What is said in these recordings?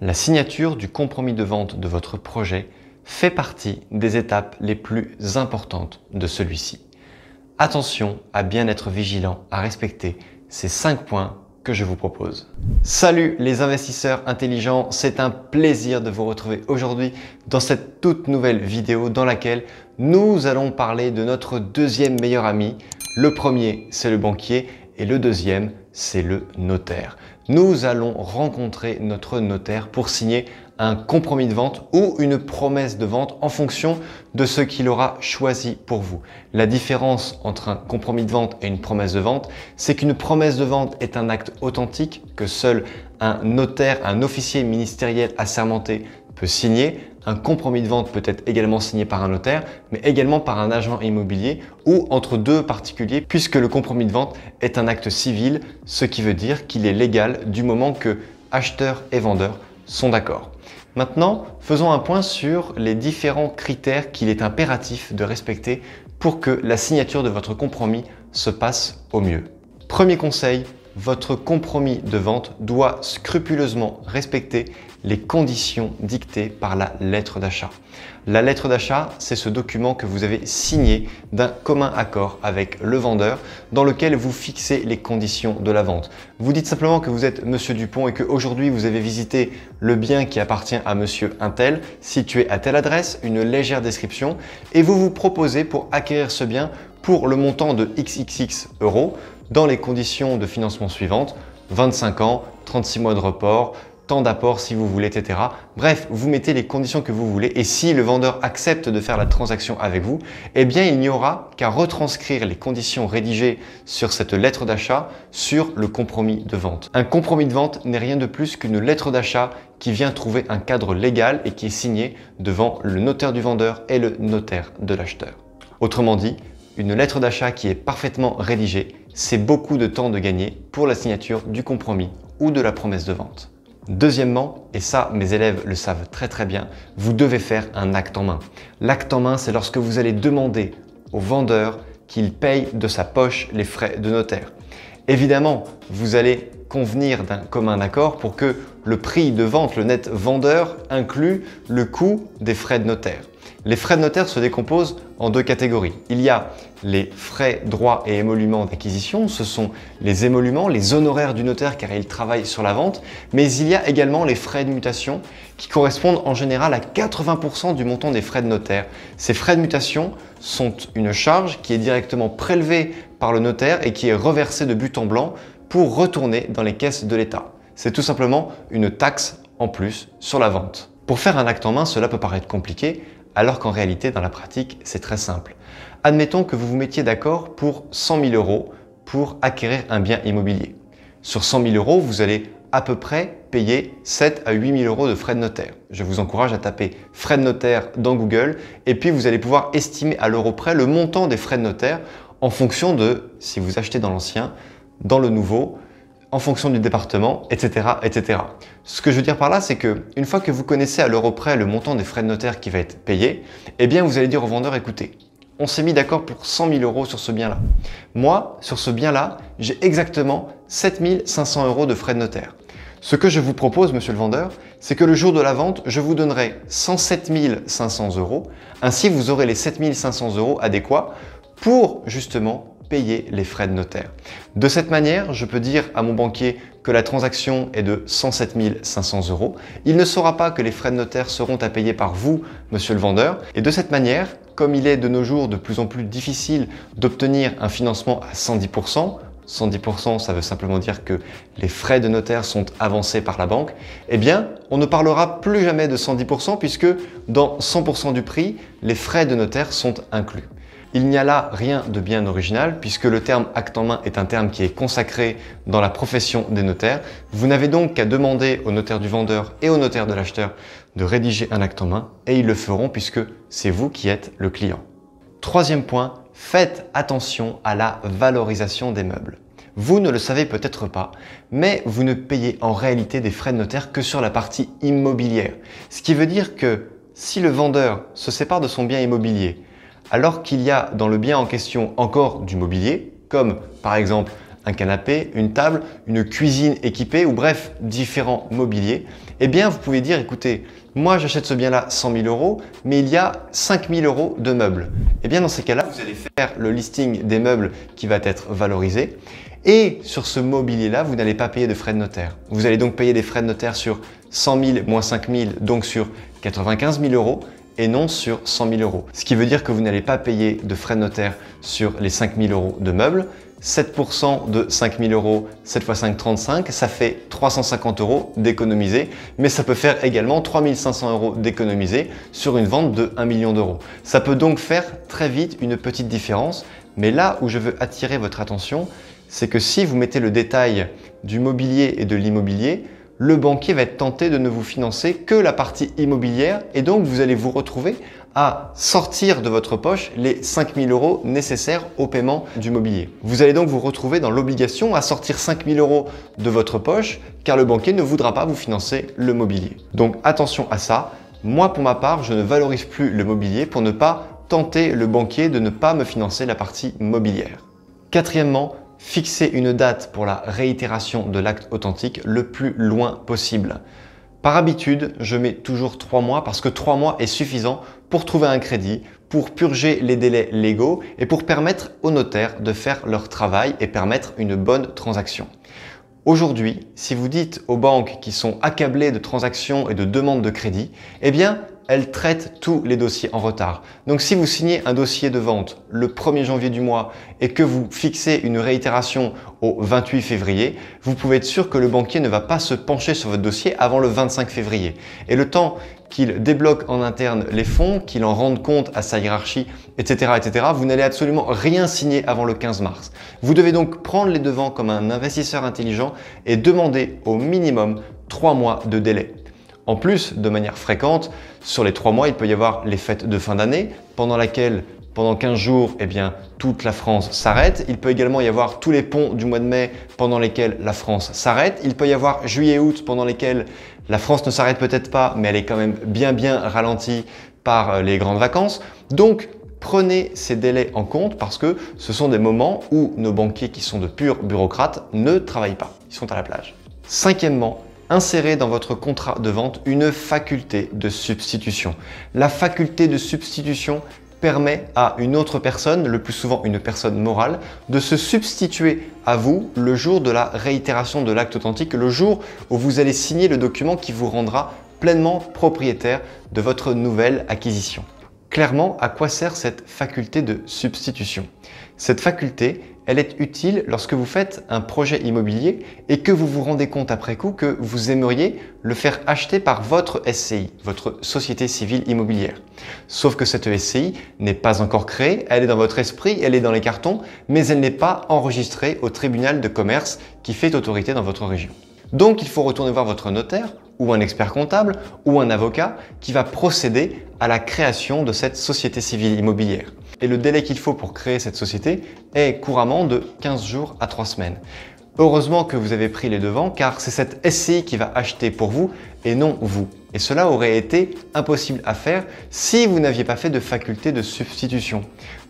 La signature du compromis de vente de votre projet fait partie des étapes les plus importantes de celui-ci. Attention à bien être vigilant, à respecter ces 5 points que je vous propose. Salut les investisseurs intelligents, c'est un plaisir de vous retrouver aujourd'hui dans cette toute nouvelle vidéo dans laquelle nous allons parler de notre deuxième meilleur ami. Le premier, c'est le banquier et le deuxième, c'est le notaire. Nous allons rencontrer notre notaire pour signer un compromis de vente ou une promesse de vente en fonction de ce qu'il aura choisi pour vous. La différence entre un compromis de vente et une promesse de vente, c'est qu'une promesse de vente est un acte authentique que seul un notaire, un officier ministériel assermenté peut signer. Un compromis de vente peut être également signé par un notaire, mais également par un agent immobilier ou entre deux particuliers, puisque le compromis de vente est un acte civil, ce qui veut dire qu'il est légal du moment que acheteur et vendeur sont d'accord. Maintenant, faisons un point sur les différents critères qu'il est impératif de respecter pour que la signature de votre compromis se passe au mieux. Premier conseil, votre compromis de vente doit scrupuleusement respecter les conditions dictées par la lettre d'achat. La lettre d'achat, c'est ce document que vous avez signé d'un commun accord avec le vendeur dans lequel vous fixez les conditions de la vente. Vous dites simplement que vous êtes Monsieur Dupont et qu'aujourd'hui vous avez visité le bien qui appartient à Monsieur Untel, situé à telle adresse, une légère description, et vous vous proposez pour acquérir ce bien pour le montant de XXX euros dans les conditions de financement suivantes, 25 ans, 36 mois de report, tant d'apport si vous voulez, etc. Bref, vous mettez les conditions que vous voulez et si le vendeur accepte de faire la transaction avec vous, eh bien il n'y aura qu'à retranscrire les conditions rédigées sur cette lettre d'achat sur le compromis de vente. Un compromis de vente n'est rien de plus qu'une lettre d'achat qui vient trouver un cadre légal et qui est signée devant le notaire du vendeur et le notaire de l'acheteur. Autrement dit, une lettre d'achat qui est parfaitement rédigée, c'est beaucoup de temps de gagner pour la signature du compromis ou de la promesse de vente. Deuxièmement, et ça mes élèves le savent très bien, vous devez faire un acte en main. L'acte en main, c'est lorsque vous allez demander au vendeur qu'il paye de sa poche les frais de notaire. Évidemment, vous allez convenir d'un commun accord pour que le prix de vente, le net vendeur, inclue le coût des frais de notaire. Les frais de notaire se décomposent en deux catégories. Il y a les frais, droits et émoluments d'acquisition. Ce sont les émoluments, les honoraires du notaire car il travaille sur la vente. Mais il y a également les frais de mutation qui correspondent en général à 80% du montant des frais de notaire. Ces frais de mutation sont une charge qui est directement prélevée par le notaire et qui est reversée de but en blanc pour retourner dans les caisses de l'État. C'est tout simplement une taxe en plus sur la vente. Pour faire un acte en main, cela peut paraître compliqué, alors qu'en réalité, dans la pratique, c'est très simple. Admettons que vous vous mettiez d'accord pour 100 000 euros pour acquérir un bien immobilier. Sur 100 000 euros, vous allez à peu près payer 7 à 8 000 euros de frais de notaire. Je vous encourage à taper frais de notaire dans Google et puis vous allez pouvoir estimer à l'euro près le montant des frais de notaire en fonction de si vous achetez dans l'ancien, dans le nouveau, en fonction du département, etc., etc. Ce que je veux dire par là, c'est qu'une fois que vous connaissez à l'euro près le montant des frais de notaire qui va être payé, eh bien vous allez dire au vendeur, écoutez, on s'est mis d'accord pour 100 000 euros sur ce bien-là. Moi, sur ce bien-là, j'ai exactement 7 500 euros de frais de notaire. Ce que je vous propose, monsieur le vendeur, c'est que le jour de la vente, je vous donnerai 107 500 euros. Ainsi, vous aurez les 7 500 euros adéquats pour justement payer les frais de notaire. De cette manière, je peux dire à mon banquier que la transaction est de 107 500 euros. Il ne saura pas que les frais de notaire seront à payer par vous, monsieur le vendeur. Et de cette manière, comme il est de nos jours de plus en plus difficile d'obtenir un financement à 110%, 110%, ça veut simplement dire que les frais de notaire sont avancés par la banque, eh bien, on ne parlera plus jamais de 110% puisque dans 100% du prix, les frais de notaire sont inclus. Il n'y a là rien de bien original puisque le terme acte en main est un terme qui est consacré dans la profession des notaires. Vous n'avez donc qu'à demander au notaire du vendeur et au notaire de l'acheteur de rédiger un acte en main et ils le feront puisque c'est vous qui êtes le client. Troisième point, faites attention à la valorisation des meubles. Vous ne le savez peut-être pas, mais vous ne payez en réalité des frais de notaire que sur la partie immobilière. Ce qui veut dire que si le vendeur se sépare de son bien immobilier, alors qu'il y a dans le bien en question encore du mobilier, comme par exemple un canapé, une table, une cuisine équipée ou bref, différents mobiliers, eh bien vous pouvez dire écoutez, moi j'achète ce bien-là 100 000 euros, mais il y a 5 000 euros de meubles. Eh bien dans ces cas-là, vous allez faire le listing des meubles qui va être valorisé et sur ce mobilier-là, vous n'allez pas payer de frais de notaire. Vous allez donc payer des frais de notaire sur 100 000 moins 5 000, donc sur 95 000 euros et non sur 100 000 euros. Ce qui veut dire que vous n'allez pas payer de frais de notaire sur les 5 000 euros de meubles. 7% de 5 000 euros, 7 x 5, 35, ça fait 350 euros d'économiser, mais ça peut faire également 3 500 euros d'économiser sur une vente de 1 million d'euros. Ça peut donc faire très vite une petite différence, mais là où je veux attirer votre attention, c'est que si vous mettez le détail du mobilier et de l'immobilier, le banquier va être tenté de ne vous financer que la partie immobilière et donc vous allez vous retrouver à sortir de votre poche les 5 000 euros nécessaires au paiement du mobilier. Vous allez donc vous retrouver dans l'obligation à sortir 5 000 euros de votre poche car le banquier ne voudra pas vous financer le mobilier. Donc attention à ça. Moi pour ma part, je ne valorise plus le mobilier pour ne pas tenter le banquier de ne pas me financer la partie mobilière. Quatrièmement, fixer une date pour la réitération de l'acte authentique le plus loin possible. Par habitude, je mets toujours 3 mois parce que 3 mois est suffisant pour trouver un crédit, pour purger les délais légaux et pour permettre aux notaires de faire leur travail et permettre une bonne transaction. Aujourd'hui, si vous dites aux banques qui sont accablées de transactions et de demandes de crédit, eh bien, elles traitent tous les dossiers en retard. Donc si vous signez un dossier de vente le 1er janvier du mois et que vous fixez une réitération au 28 février, vous pouvez être sûr que le banquier ne va pas se pencher sur votre dossier avant le 25 février. Et le temps qu'il débloque en interne les fonds, qu'il en rende compte à sa hiérarchie, etc., vous n'allez absolument rien signer avant le 15 mars. Vous devez donc prendre les devants comme un investisseur intelligent et demander au minimum 3 mois de délai. En plus, de manière fréquente, sur les 3 mois, il peut y avoir les fêtes de fin d'année, pendant laquelle, pendant 15 jours, eh bien, toute la France s'arrête. Il peut également y avoir tous les ponts du mois de mai pendant lesquels la France s'arrête. Il peut y avoir juillet-août pendant lesquels la France ne s'arrête peut-être pas, mais elle est quand même bien ralentie par les grandes vacances. Donc, prenez ces délais en compte parce que ce sont des moments où nos banquiers qui sont de purs bureaucrates ne travaillent pas. Ils sont à la plage. Cinquièmement, insérez dans votre contrat de vente une faculté de substitution. La faculté de substitution permet à une autre personne, le plus souvent une personne morale, de se substituer à vous le jour de la réitération de l'acte authentique, le jour où vous allez signer le document qui vous rendra pleinement propriétaire de votre nouvelle acquisition. Clairement, à quoi sert cette faculté de substitution? Cette faculté, elle est utile lorsque vous faites un projet immobilier et que vous vous rendez compte après coup que vous aimeriez le faire acheter par votre SCI, votre société civile immobilière. Sauf que cette SCI n'est pas encore créée, elle est dans votre esprit, elle est dans les cartons, mais elle n'est pas enregistrée au tribunal de commerce qui fait autorité dans votre région. Donc il faut retourner voir votre notaire ou un expert comptable ou un avocat qui va procéder à la création de cette société civile immobilière. Et le délai qu'il faut pour créer cette société est couramment de 15 jours à 3 semaines. Heureusement que vous avez pris les devants car c'est cette SCI qui va acheter pour vous et non vous. Et cela aurait été impossible à faire si vous n'aviez pas fait de faculté de substitution.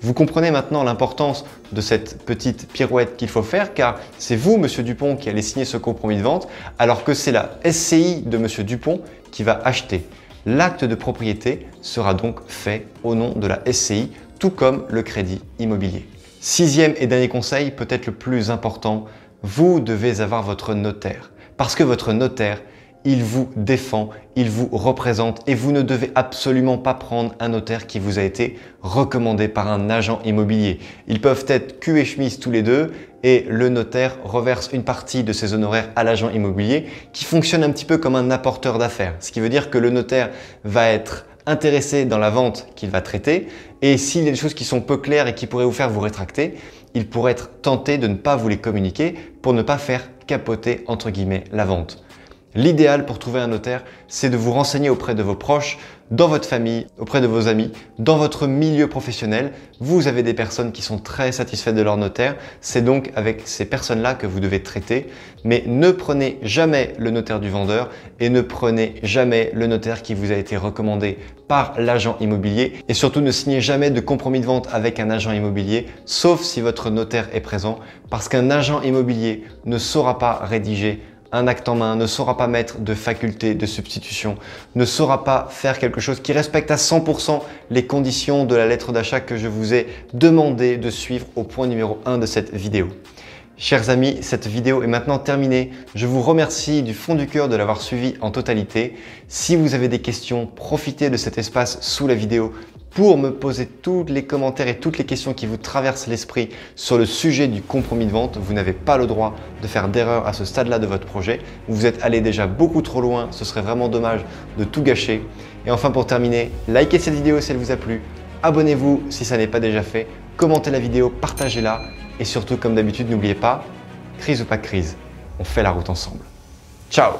Vous comprenez maintenant l'importance de cette petite pirouette qu'il faut faire car c'est vous, Monsieur Dupont, qui allez signer ce compromis de vente alors que c'est la SCI de Monsieur Dupont qui va acheter. L'acte de propriété sera donc fait au nom de la SCI, tout comme le crédit immobilier. Sixième et dernier conseil, peut-être le plus important, vous devez avoir votre notaire. Parce que votre notaire, il vous défend, il vous représente et vous ne devez absolument pas prendre un notaire qui vous a été recommandé par un agent immobilier. Ils peuvent être cul et chemise tous les deux et le notaire reverse une partie de ses honoraires à l'agent immobilier qui fonctionne un petit peu comme un apporteur d'affaires. Ce qui veut dire que le notaire va être intéressé dans la vente qu'il va traiter et s'il y a des choses qui sont peu claires et qui pourraient vous faire vous rétracter, il pourrait être tenté de ne pas vous les communiquer pour ne pas faire capoter entre guillemets la vente. L'idéal pour trouver un notaire, c'est de vous renseigner auprès de vos proches, dans votre famille, auprès de vos amis, dans votre milieu professionnel. Vous avez des personnes qui sont très satisfaites de leur notaire. C'est donc avec ces personnes-là que vous devez traiter. Mais ne prenez jamais le notaire du vendeur et ne prenez jamais le notaire qui vous a été recommandé par l'agent immobilier. Et surtout, ne signez jamais de compromis de vente avec un agent immobilier, sauf si votre notaire est présent, parce qu'un agent immobilier ne saura pas rédiger un acte en main, ne saura pas mettre de faculté de substitution, ne saura pas faire quelque chose qui respecte à 100% les conditions de la lettre d'achat que je vous ai demandé de suivre au point numéro 1 de cette vidéo. Chers amis, cette vidéo est maintenant terminée. Je vous remercie du fond du cœur de l'avoir suivi en totalité. Si vous avez des questions, profitez de cet espace sous la vidéo pour me poser tous les commentaires et toutes les questions qui vous traversent l'esprit sur le sujet du compromis de vente. Vous n'avez pas le droit de faire d'erreur à ce stade-là de votre projet. Vous êtes allé déjà beaucoup trop loin. Ce serait vraiment dommage de tout gâcher. Et enfin, pour terminer, likez cette vidéo si elle vous a plu. Abonnez-vous si ça n'est pas déjà fait. Commentez la vidéo, partagez-la. Et surtout, comme d'habitude, n'oubliez pas, crise ou pas de crise, on fait la route ensemble. Ciao!